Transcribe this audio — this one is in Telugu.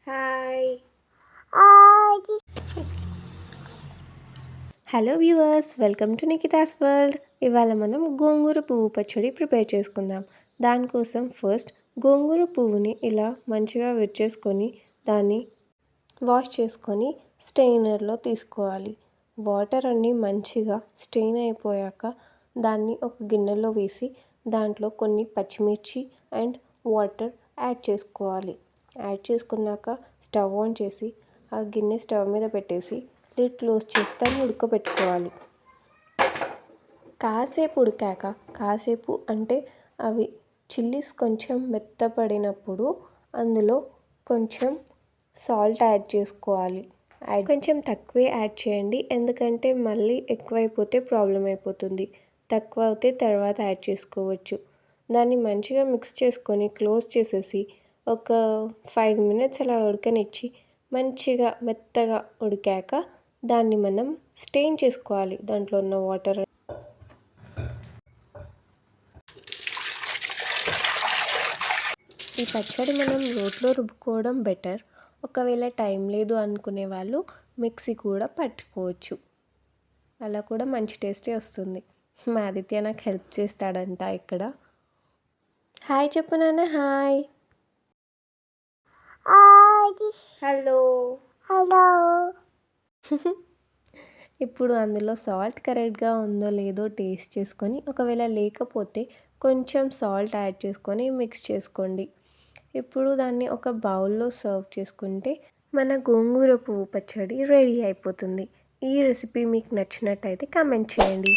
Hi hi hello viewers, welcome to Nikita's world. ఇవాళ మనం గోంగూర పువ్వు పచ్చడి ప్రిపేర్ చేసుకుందాం. దానికోసం ఫస్ట్ గోంగూర పువ్వుని ఇలా మంచిగా విరిచేసుకొని దాన్ని వాష్ చేసుకొని స్టెయినర్లో తీసుకోవాలి. వాటర్ అన్నీ మంచిగా స్టెయిన్ అయిపోయాక దాన్ని ఒక గిన్నెలో వేసి దాంట్లో కొన్ని పచ్చిమిర్చి అండ్ వాటర్ యాడ్ చేసుకోవాలి. యాడ్ చేసుకున్నాక స్టవ్ ఆన్ చేసి ఆ గిన్నె స్టవ్ మీద పెట్టేసి లిడ్ క్లోజ్ చేసి దాన్ని ఉడకబెట్టుకోవాలి. కాసేపు అంటే అవి చిల్లీస్ కొంచెం మెత్తపడినప్పుడు అందులో కొంచెం సాల్ట్ యాడ్ చేసుకోవాలి. కొంచెం తక్కువే యాడ్ చేయండి, ఎందుకంటే మళ్ళీ ఎక్కువైపోతే ప్రాబ్లం అయిపోతుంది. తక్కువ అయితే తర్వాత యాడ్ చేసుకోవచ్చు. దాన్ని మంచిగా మిక్స్ చేసుకొని క్లోజ్ చేసేసి ఒక 5 minutes అలా ఉడకనిచ్చి మంచిగా మెత్తగా ఉడికాక దాన్ని మనం స్టెయిన్ చేసుకోవాలి. దాంట్లో ఉన్న వాటర్ ఈ పచ్చడి మనం రోట్లో రుబ్బుకోవడం బెటర్. ఒకవేళ టైం లేదు అనుకునే వాళ్ళు మిక్సీ కూడా పట్టుకోవచ్చు. అలా కూడా మంచి టేస్టే వస్తుంది. మా ఆదిత్య నాకు హెల్ప్ చేస్తాడంట ఇక్కడ. హాయ్ చెప్పు నాన్న. హాయ్. హలో. హలో ఇప్పుడు అందులో సాల్ట్ కరెక్ట్గా ఉందో లేదో టేస్ట్ చేసుకొని, ఒకవేళ లేకపోతే కొంచెం సాల్ట్ యాడ్ చేసుకొని మిక్స్ చేసుకోండి. ఇప్పుడు దాన్ని ఒక బౌల్లో సర్వ్ చేసుకుంటే మన గోంగూర పువ్వు పచ్చడి రెడీ అయిపోతుంది. ఈ రెసిపీ మీకు నచ్చినట్టయితే కామెంట్ చేయండి.